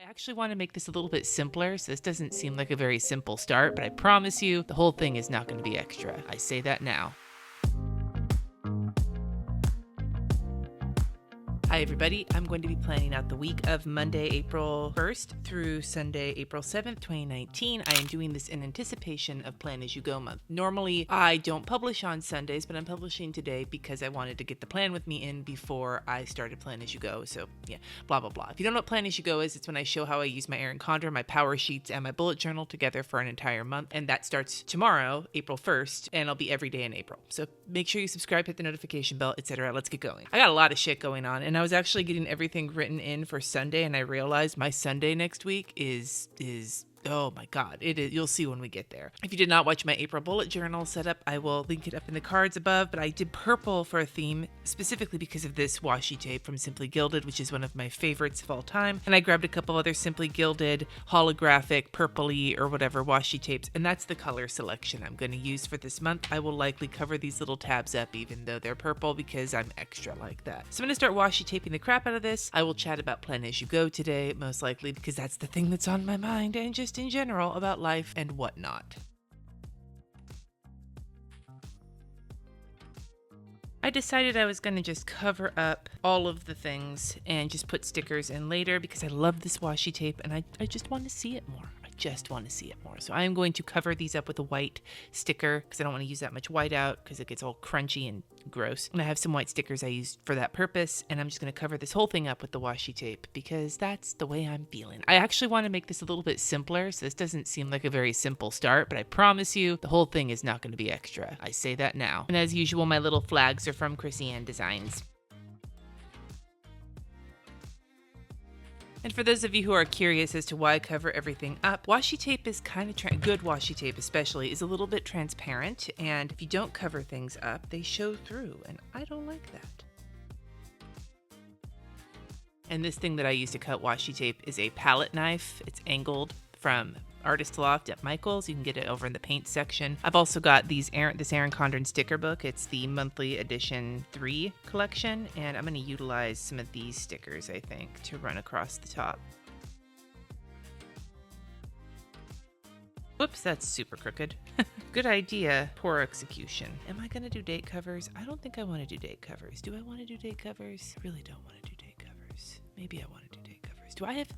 actually want to make this a little bit simpler, so this doesn't seem like a very simple start, but I promise you the whole thing is not going to be extra. I say that now. Hi everybody, I'm going to be planning out the week of Monday, April 1st through Sunday, April 7th, 2019. I am doing this in anticipation of Plan As You Go month. Normally, I don't publish on Sundays, but I'm publishing today because I wanted to get the plan with me in before I started Plan As You Go. So yeah, blah, blah, blah. If you don't know what Plan As You Go is, it's when I show how I use my Erin Condren, my power sheets, and my bullet journal together for an entire month. And that starts tomorrow, April 1st, and I'll be every day in April. So make sure you subscribe, hit the notification bell, etc. Let's get going. I got a lot of shit going on, and I was actually getting everything written in for Sunday, and I realized my Sunday next week is oh my God, it is. You'll see when we get there. If you did not watch my April bullet journal setup, I will link it up in the cards above, but I did purple for a theme specifically because of this washi tape from Simply Gilded, which is one of my favorites of all time. And I grabbed a couple other Simply Gilded holographic purpley or whatever washi tapes, and that's the color selection I'm going to use for this month. I will likely cover these little tabs up even though they're purple because I'm extra like that. So I'm going to start washi taping the crap out of this. I will chat about Plan As You Go today, most likely because that's the thing that's on my mind, and just in general about life and whatnot. I decided I was going to just cover up all of the things and just put stickers in later because I love this washi tape and I just want to see it more. So I am going to cover these up with a white sticker because I don't want to use that much white out because it gets all crunchy and gross. And I have some white stickers I use for that purpose, and I'm just going to cover this whole thing up with the washi tape because that's the way I'm feeling. I actually want to make this a little bit simpler, so this doesn't seem like a very simple start, but I promise you the whole thing is not going to be extra. I say that now. And as usual, my little flags are from Krissyanne Designs. And for those of you who are curious as to why I cover everything up, washi tape is kind of, good washi tape especially, is a little bit transparent, and if you don't cover things up, they show through, and I don't like that. And this thing that I use to cut washi tape is a palette knife. It's angled from Artist Loft at Michael's. You can get it over in the paint section. I've also got this Erin Condren sticker book. It's the monthly edition 3 collection, and I'm going to utilize some of these stickers, I think, to run across the top. Whoops, that's super crooked. Good idea, poor execution. Am I going to do date covers? I don't think I want to do date covers. Do I want to do date covers? I really don't want to do date covers. Maybe I want to do date covers. Do I have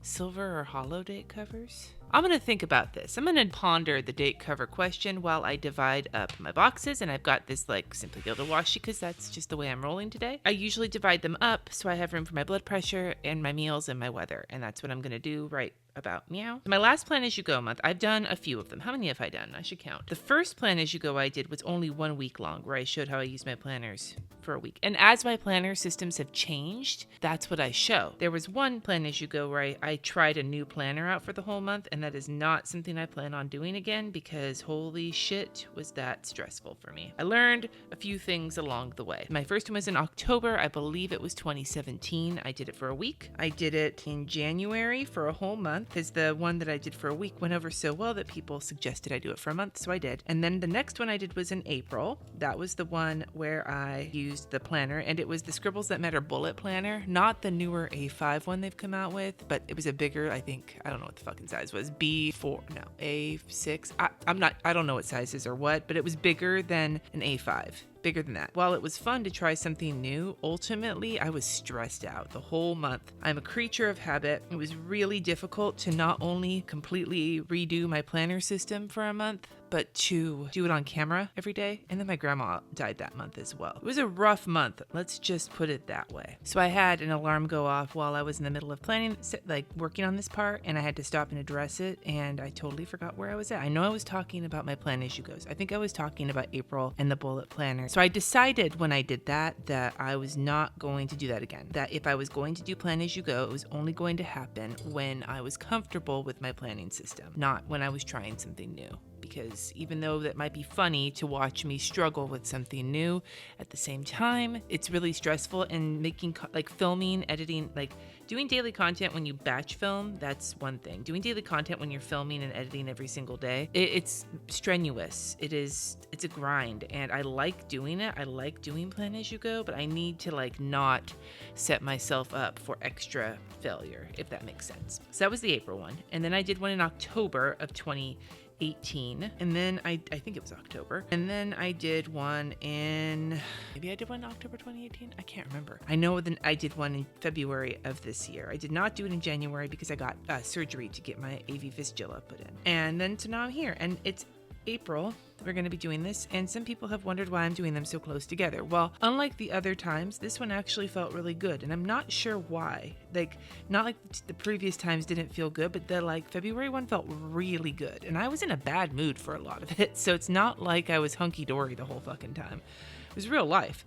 silver or hollow date covers? I'm going to think about this. I'm going to ponder the date cover question while I divide up my boxes, and I've got this like Simply Gilded washi because that's just the way I'm rolling today. I usually divide them up so I have room for my blood pressure and my meals and my weather, and that's what I'm going to do right about meow. My last Plan As You Go month, I've done a few of them. How many have I done? I should count. The first Plan As You Go I did was only 1 week long, where I showed how I use my planners for a week. And as my planner systems have changed, that's what I show. There was one Plan As You Go where I tried a new planner out for the whole month, and that is not something I plan on doing again because holy shit was that stressful for me. I learned a few things along the way. My first one was in October. I believe it was 2017. I did it for a week. I did it in January for a whole month because the one that I did for a week went over so well that people suggested I do it for a month, so I did. And then the next one I did was in April. That was the one where I used the planner, and it was the Scribbles That Matter bullet planner, not the newer A5 one they've come out with, but it was a bigger, I don't know what the fucking size was, A6. I don't know what sizes or what, but it was bigger than an A5. Bigger than that. While it was fun to try something new, ultimately I was stressed out the whole month. I'm a creature of habit. It was really difficult to not only completely redo my planner system for a month, but to do it on camera every day. And then my grandma died that month as well. It was a rough month. Let's just put it that way. So I had an alarm go off while I was in the middle of planning, like working on this part, and I had to stop and address it. And I totally forgot where I was at. I know I was talking about my Plan As You Goes. I think I was talking about April and the bullet planner. So I decided when I did that I was not going to do that again. That if I was going to do Plan As You Go, it was only going to happen when I was comfortable with my planning system, not when I was trying something new. because even though that might be funny to watch me struggle with something new, at the same time, it's really stressful, and making like filming, editing, like doing daily content when you batch film, that's one thing. Doing daily content when you're filming and editing every single day, it's strenuous. It's a grind, and I like doing it. I like doing Plan As You Go, but I need to like not set myself up for extra failure, if that makes sense. So that was the April one. And then I did one in October of 2018, and then I think it was October, and then I did one in, maybe I did one in October 2018, I can't remember. I know that I did one in February of this year. I did not do it in January because I got surgery to get my AV fistula put in, and then so now I'm here, and it's April. We're going to be doing this, and some people have wondered why I'm doing them so close together. Well, unlike the other times, this one actually felt really good, and I'm not sure why. Like, not like the previous times didn't feel good, but the like February one felt really good, and I was in a bad mood for a lot of it, so it's not like I was hunky-dory the whole fucking time. It was real life.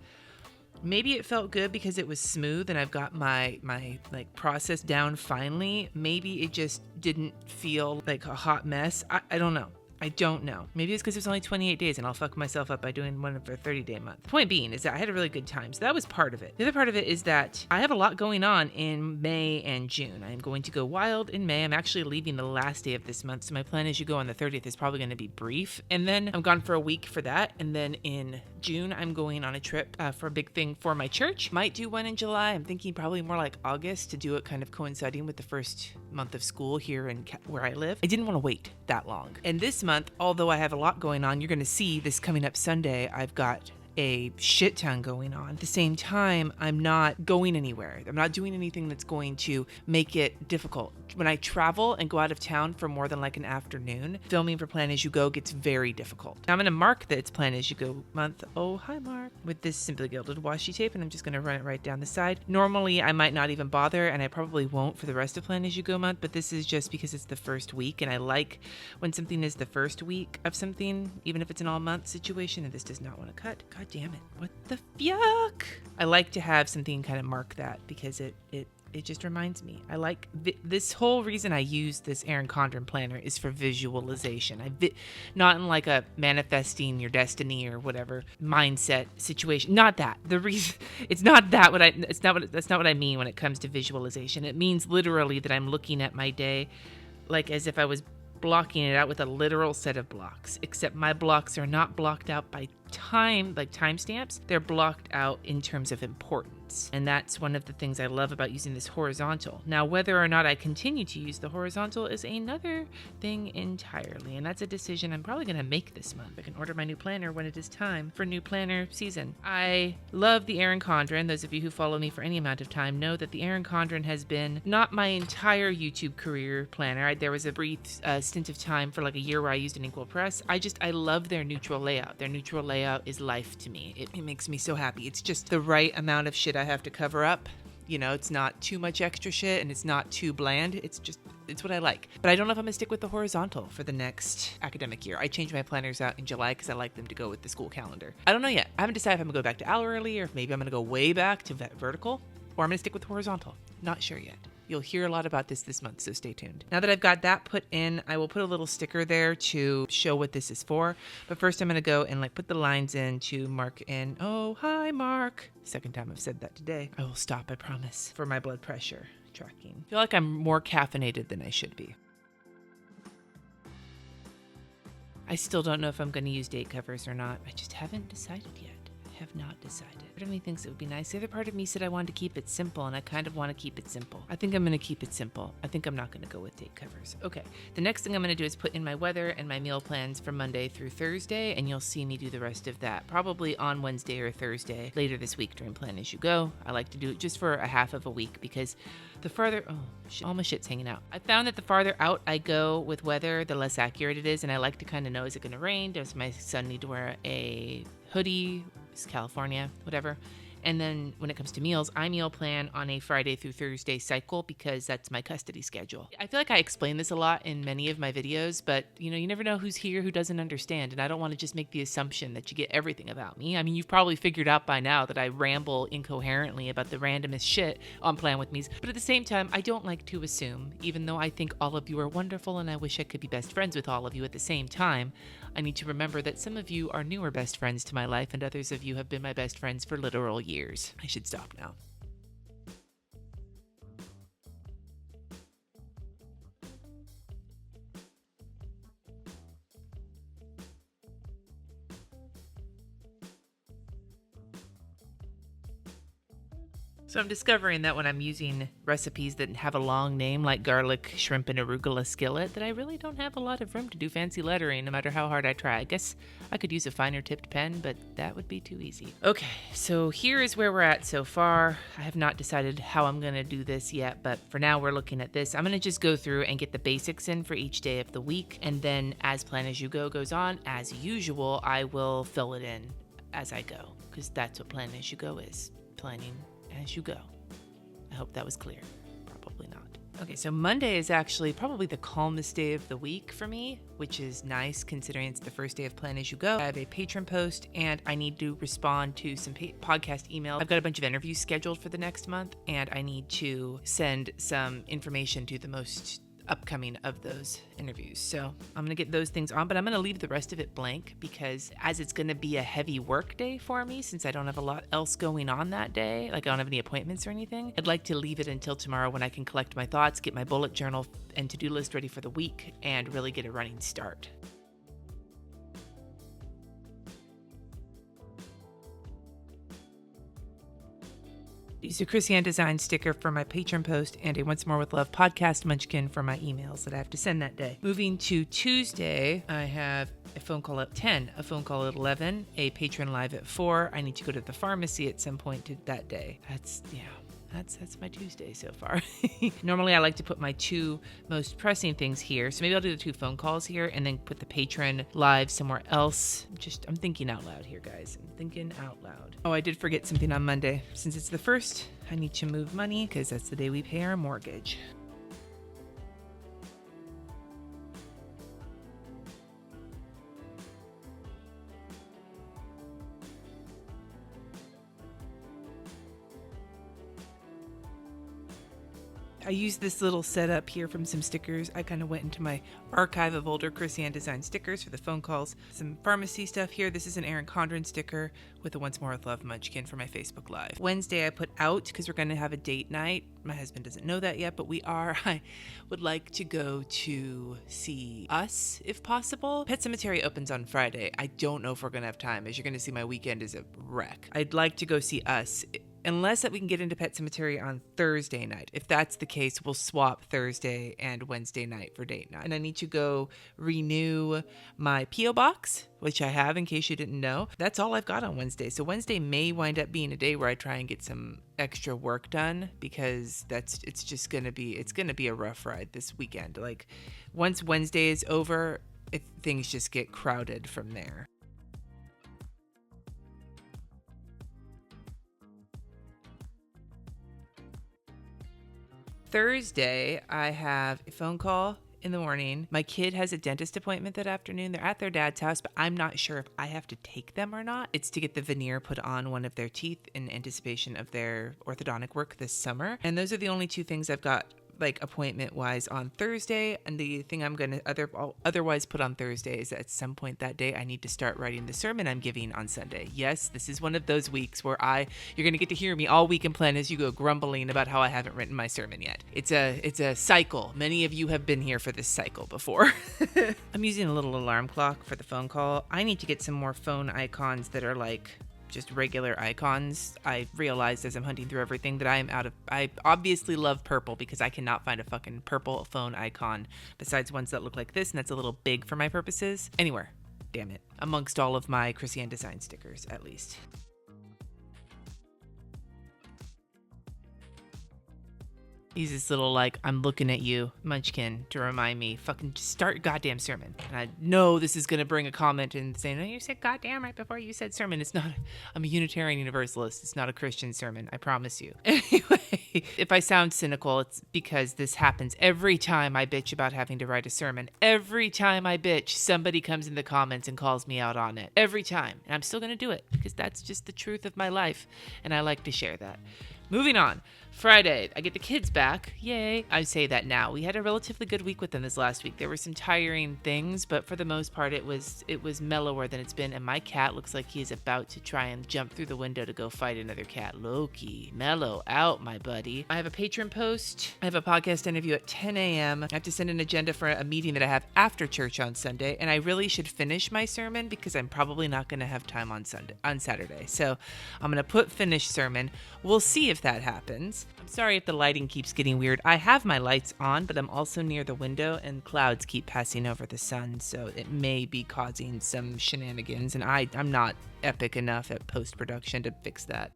Maybe it felt good because it was smooth and I've got my like process down finally. Maybe it just didn't feel like a hot mess. I don't know. I don't know. Maybe it's because it's only 28 days and I'll fuck myself up by doing one for a 30-day month. The point being is that I had a really good time. So that was part of it. The other part of it is that I have a lot going on in May and June. I'm going to go wild in May. I'm actually leaving the last day of this month. So my Plan As You Go on the 30th is probably going to be brief. And then I'm gone for a week for that. And then in June, I'm going on a trip for a big thing for my church. Might do one in July. I'm thinking probably more like August to do it kind of coinciding with the first month of school here in where I live. I didn't want to wait that long. And this month, although I have a lot going on, you're going to see this coming up Sunday, I've got a shit ton going on. At the same time, I'm not going anywhere. I'm not doing anything that's going to make it difficult. When I travel and go out of town for more than like an afternoon, filming for Plan As You Go gets very difficult. Now I'm going to mark that it's Plan As You Go month. Oh, hi, Mark. With this Simply Gilded washi tape, and I'm just going to run it right down the side. Normally, I might not even bother, and I probably won't for the rest of Plan As You Go month, but this is just because it's the first week, and I like when something is the first week of something, even if it's an all-month situation, and this does not want to cut. God damn it. What the yuck? I like to have something kind of mark that because it just reminds me. I like this whole reason I use this Erin Condren planner is for visualization. Not in like a manifesting your destiny or whatever mindset situation. Not that. The reason it's not that that's not what I mean when it comes to visualization. It means literally that I'm looking at my day like as if I was blocking it out with a literal set of blocks, except my blocks are not blocked out by time, like timestamps. They're blocked out in terms of importance. And that's one of the things I love about using this horizontal. Now, whether or not I continue to use the horizontal is another thing entirely. And that's a decision I'm probably going to make this month. I can order my new planner when it is time for new planner season. I love the Erin Condren. Those of you who follow me for any amount of time know that the Erin Condren has been not my entire YouTube career planner. There was a brief stint of time for like a year where I used an Inkwell Press. I love their neutral layout. Their neutral layout is life to me. It makes me so happy. It's just the right amount of shit I have to cover up. You know, it's not too much extra shit and it's not too bland. It's what I like. But I don't know if I'm gonna stick with the horizontal for the next academic year. I changed my planners out in July because I like them to go with the school calendar. I don't know yet. I haven't decided if I'm gonna go back to hourly or if maybe I'm gonna go way back to vertical, or I'm gonna stick with horizontal. Not sure yet. You'll hear a lot about this month, so stay tuned. Now that I've got that put in, I will put a little sticker there to show what this is for. But first I'm going to go and like put the lines in to mark in. Oh, hi, Mark. Second time I've said that today. I will stop, I promise, for my blood pressure tracking. I feel like I'm more caffeinated than I should be. I still don't know if I'm going to use date covers or not. I just haven't decided yet. Have not decided. Part of me thinks it would be nice. The other part of me said I wanted to keep it simple, and I kind of want to keep it simple. I think I'm going to keep it simple. I think I'm not going to go with date covers. Okay. The next thing I'm going to do is put in my weather and my meal plans for Monday through Thursday, and you'll see me do the rest of that probably on Wednesday or Thursday later this week during Plan As You Go. I like to do it just for a half of a week because the farther, all my shit's hanging out. I found that the farther out I go with weather, the less accurate it is, and I like to kind of know, is it going to rain? Does my son need to wear a hoodie? It's California, whatever. And then when it comes to meals, I meal plan on a Friday through Thursday cycle because that's my custody schedule. I feel like I explain this a lot in many of my videos, but you never know who's here who doesn't understand. And I don't want to just make the assumption that you get everything about me. I mean, you've probably figured out by now that I ramble incoherently about the randomest shit on Plan With Me's. But at the same time, I don't like to assume, even though I think all of you are wonderful and I wish I could be best friends with all of you at the same time. I need to remember that some of you are newer best friends to my life and others of you have been my best friends for literal years. I should stop now. So I'm discovering that when I'm using recipes that have a long name like garlic, shrimp, and arugula skillet, that I really don't have a lot of room to do fancy lettering no matter how hard I try. I guess I could use a finer tipped pen, but that would be too easy. Okay, so here is where we're at so far. I have not decided how I'm going to do this yet, but for now we're looking at this. I'm going to just go through and get the basics in for each day of the week, and then as Plan As You Go goes on, as usual, I will fill it in as I go, because that's what Plan As You Go is, planning as you go. I hope that was clear. Probably not. Okay, so Monday is actually probably the calmest day of the week for me, which is nice considering it's the first day of Plan As You Go. I have a patron post and I need to respond to some podcast email. I've got a bunch of interviews scheduled for the next month and I need to send some information to the most upcoming of those interviews. So I'm going to get those things on, but I'm going to leave the rest of it blank because as it's going to be a heavy work day for me, since I don't have a lot else going on that day, like I don't have any appointments or anything, I'd like to leave it until tomorrow when I can collect my thoughts, get my bullet journal and to-do list ready for the week, and really get a running start. Use a Krissyanne Designs sticker for my patron post and a Once More With Love podcast munchkin for my emails that I have to send that day. Moving to Tuesday, I have a phone call at 10, a phone call at 11, a patron live at 4. I need to go to the pharmacy at some point that day. That's my Tuesday so far. Normally I like to put my two most pressing things here. So maybe I'll do the 2 phone calls here and then put the patron live somewhere else. I'm thinking out loud here, guys. I'm thinking out loud. Oh, I did forget something on Monday. Since it's the 1st, I need to move money because that's the day we pay our mortgage. I used this little setup here from some stickers. I kind of went into my archive of older Krissyanne Designs stickers for the phone calls. Some pharmacy stuff here. This is an Erin Condren sticker with a Once More With Love munchkin for my Facebook Live. Wednesday I put out because we're going to have a date night. My husband doesn't know that yet, but we are. I would like to go to see Us if possible. Pet Sematary opens on Friday. I don't know if we're going to have time. As you're going to see, my weekend is a wreck. I'd like to go see Us. Unless that we can get into Pet Sematary on Thursday night. If that's the case, we'll swap Thursday and Wednesday night for date night. And I need to go renew my P.O. box, which I have in case you didn't know. That's all I've got on Wednesday. So Wednesday may wind up being a day where I try and get some extra work done because it's going to be a rough ride this weekend. Like once Wednesday is over, things just get crowded from there. Thursday, I have a phone call in the morning. My kid has a dentist appointment that afternoon. They're at their dad's house, but I'm not sure if I have to take them or not. It's to get the veneer put on one of their teeth in anticipation of their orthodontic work this summer. And those are the only 2 things I've got appointment wise on Thursday. And the thing I'm going to otherwise put on Thursday is that at some point that day I need to start writing the sermon I'm giving on Sunday. Yes, this is one of those weeks where you're going to get to hear me all week and Plan As You Go grumbling about how I haven't written my sermon yet. It's a cycle. Many of you have been here for this cycle before. I'm using a little alarm clock for the phone call. I need to get some more phone icons that are just regular icons. I realized as I'm hunting through everything that I obviously love purple because I cannot find a fucking purple phone icon besides ones that look like this, and that's a little big for my purposes. Anywhere, damn it. Amongst all of my Krissyanne Designs stickers, at least. He's this little, like, I'm looking at you, munchkin, to remind me, fucking just start your goddamn sermon. And I know this is going to bring a comment and say, no, you said goddamn right before you said sermon. It's not, I'm a Unitarian Universalist. It's not a Christian sermon. I promise you. Anyway, if I sound cynical, it's because this happens every time I bitch about having to write a sermon. Every time I bitch, somebody comes in the comments and calls me out on it. Every time. And I'm still going to do it because that's just the truth of my life. And I like to share that. Moving on. Friday, I get the kids back. Yay. I say that now. We had a relatively good week with them this last week. There were some tiring things, but for the most part, it was mellower than it's been. And my cat looks like he is about to try and jump through the window to go fight another cat. Loki, mellow out, my buddy. I have a patron post. I have a podcast interview at 10 a.m. I have to send an agenda for a meeting that I have after church on Sunday. And I really should finish my sermon because I'm probably not going to have time on Saturday. So I'm going to put finish sermon. We'll see if that happens. I'm sorry if the lighting keeps getting weird. I have my lights on, but I'm also near the window and clouds keep passing over the sun, so it may be causing some shenanigans, and I'm not epic enough at post-production to fix that.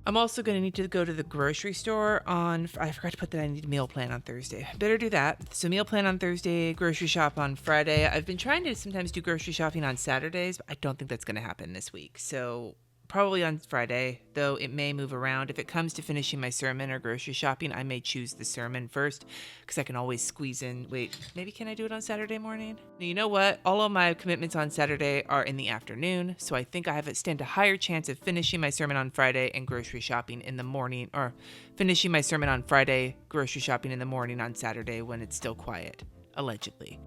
I'm also going to need to go to the grocery store I forgot to put that I need a meal plan on Thursday. Better do that. So meal plan on Thursday, grocery shop on Friday. I've been trying to sometimes do grocery shopping on Saturdays, but I don't think that's going to happen this week. So probably on Friday, though it may move around. If it comes to finishing my sermon or grocery shopping, I may choose the sermon first because I can always squeeze in. Wait, maybe can I do it on Saturday morning? Now, you know what? All of my commitments on Saturday are in the afternoon, so I think I stand a higher chance of finishing my sermon on Friday and grocery shopping in the morning, or finishing my sermon on Friday, grocery shopping in the morning on Saturday when it's still quiet. Allegedly.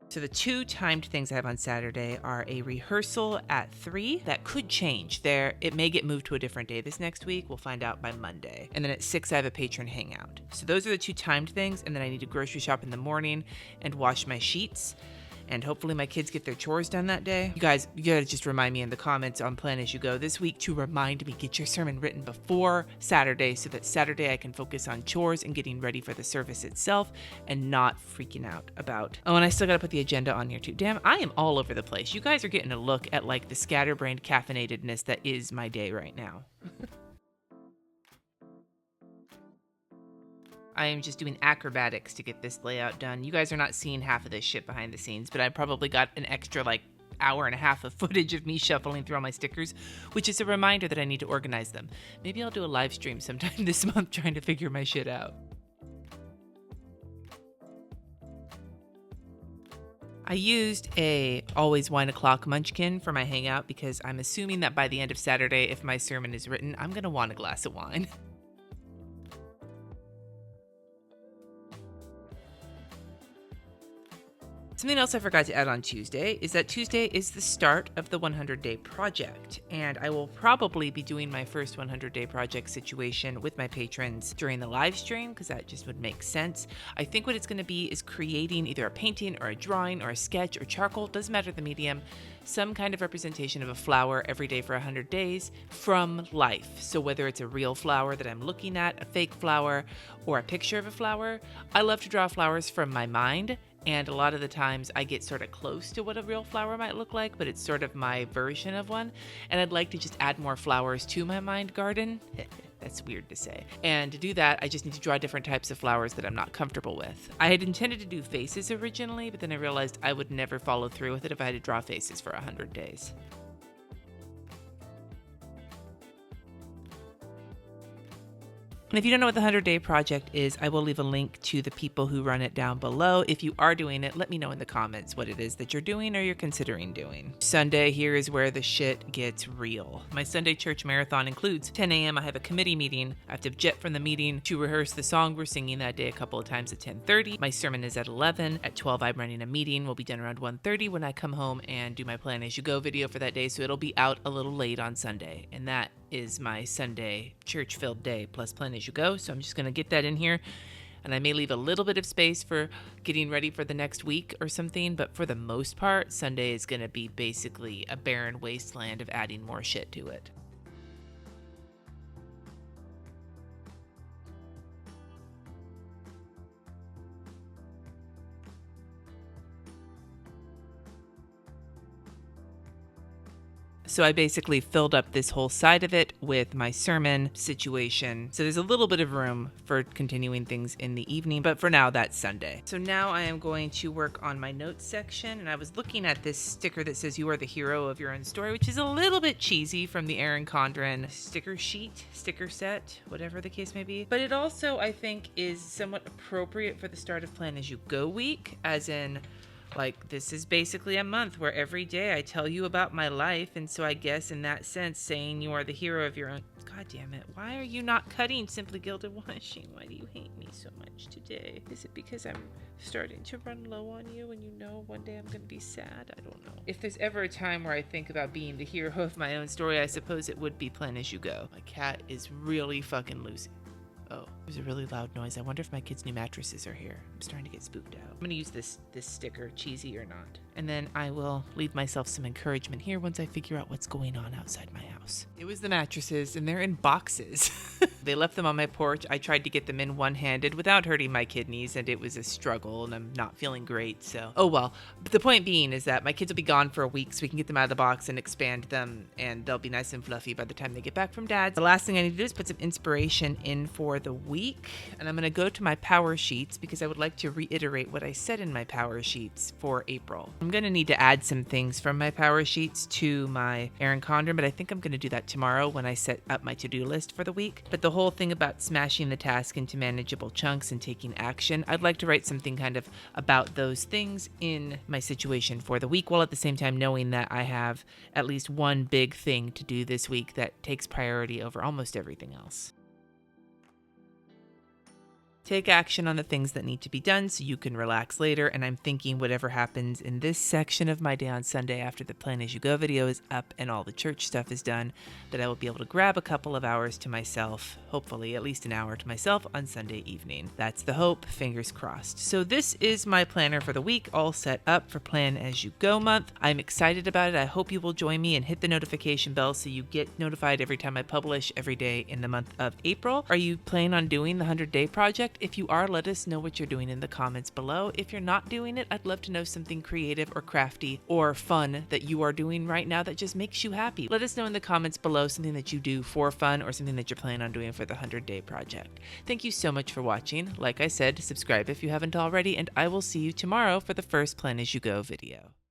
So the two timed things I have on Saturday are a rehearsal at 3 that could change. It may get moved to a different day this next week. We'll find out by Monday. And then at 6, I have a patron hangout. So those are the two timed things. And then I need to grocery shop in the morning and wash my sheets. And hopefully my kids get their chores done that day. You gotta just remind me in the comments on Plan As You Go this week to remind me, get your sermon written before Saturday so that Saturday I can focus on chores and getting ready for the service itself and not freaking out about. Oh, and I still gotta put the agenda on here too. Damn, I am all over the place. You guys are getting a look at like the scatterbrained caffeinatedness that is my day right now. I am just doing acrobatics to get this layout done. You guys are not seeing half of this shit behind the scenes, but I probably got an extra hour and a half of footage of me shuffling through all my stickers, which is a reminder that I need to organize them. Maybe I'll do a live stream sometime this month trying to figure my shit out. I used a always wine o'clock munchkin for my hangout because I'm assuming that by the end of Saturday, if my sermon is written, I'm going to want a glass of wine. Something else I forgot to add on Tuesday is that Tuesday is the start of the 100-day project, and I will probably be doing my first 100-day project situation with my patrons during the live stream because that just would make sense. I think what it's going to be is creating either a painting or a drawing or a sketch or charcoal, doesn't matter the medium, some kind of representation of a flower every day for 100 days from life. So whether it's a real flower that I'm looking at, a fake flower, or a picture of a flower, I love to draw flowers from my mind. And a lot of the times I get sort of close to what a real flower might look like, but it's sort of my version of one. And I'd like to just add more flowers to my mind garden. That's weird to say. And to do that, I just need to draw different types of flowers that I'm not comfortable with. I had intended to do faces originally, but then I realized I would never follow through with it if I had to draw faces for 100 days. And if you don't know what the 100-Day Project is, I will leave a link to the people who run it down below. If you are doing it, let me know in the comments what it is that you're doing or you're considering doing. Sunday, here is where the shit gets real. My Sunday church marathon includes 10 a.m. I have a committee meeting. I have to jet from the meeting to rehearse the song we're singing that day a couple of times at 10:30. My sermon is at 11. At 12, I'm running a meeting. We'll be done around 1:30 when I come home and do my Plan As You Go video for that day, so it'll be out a little late on Sunday. And that is my Sunday church-filled day plus Plan As You Go. So I'm just going to get that in here. And I may leave a little bit of space for getting ready for the next week or something. But for the most part, Sunday is going to be basically a barren wasteland of adding more shit to it. So I basically filled up this whole side of it with my sermon situation. So there's a little bit of room for continuing things in the evening, but for now that's Sunday. So now I am going to work on my notes section, and I was looking at this sticker that says you are the hero of your own story, which is a little bit cheesy from the Erin Condren sticker sheet, sticker set, whatever the case may be. But it also, I think, is somewhat appropriate for the start of Plan As You Go week, as in, like, this is basically a month where every day I tell you about my life, and so I guess in that sense, saying you are the hero of your own... God damn it, why are you not cutting Simply Gilded Washing? Why do you hate me so much today? Is it because I'm starting to run low on you and you know one day I'm going to be sad? I don't know. If there's ever a time where I think about being the hero of my own story, I suppose it would be Plan As You Go. My cat is really fucking losing. Oh, there's a really loud noise. I wonder if my kids' new mattresses are here. I'm starting to get spooked out. I'm going to use this sticker, cheesy or not. And then I will leave myself some encouragement here once I figure out what's going on outside my house. It was the mattresses, and they're in boxes. They left them on my porch. I tried to get them in one-handed without hurting my kidneys, and it was a struggle, and I'm not feeling great, so... Oh well. But the point being is that my kids will be gone for a week, so we can get them out of the box and expand them, and they'll be nice and fluffy by the time they get back from Dad's. The last thing I need to do is put some inspiration in for the week, and I'm going to go to my power sheets because I would like to reiterate what I said in my power sheets for April. I'm going to need to add some things from my power sheets to my Erin Condren, but I think I'm going to do that tomorrow when I set up my to-do list for the week. But the whole thing about smashing the task into manageable chunks and taking action, I'd like to write something kind of about those things in my situation for the week, while at the same time knowing that I have at least one big thing to do this week that takes priority over almost everything else. Take action on the things that need to be done so you can relax later, and I'm thinking whatever happens in this section of my day on Sunday after the Plan As You Go video is up and all the church stuff is done, that I will be able to grab a couple of hours to myself, hopefully at least an hour to myself on Sunday evening. That's the hope, fingers crossed. So this is my planner for the week, all set up for Plan As You Go month. I'm excited about it. I hope you will join me and hit the notification bell so you get notified every time I publish every day in the month of April. Are you planning on doing the 100-day project? If you are, let us know what you're doing in the comments below. If you're not doing it, I'd love to know something creative or crafty or fun that you are doing right now that just makes you happy. Let us know in the comments below something that you do for fun or something that you're planning on doing for the 100-day project. Thank you so much for watching. Like I said, subscribe if you haven't already, and I will see you tomorrow for the first Plan As You Go video.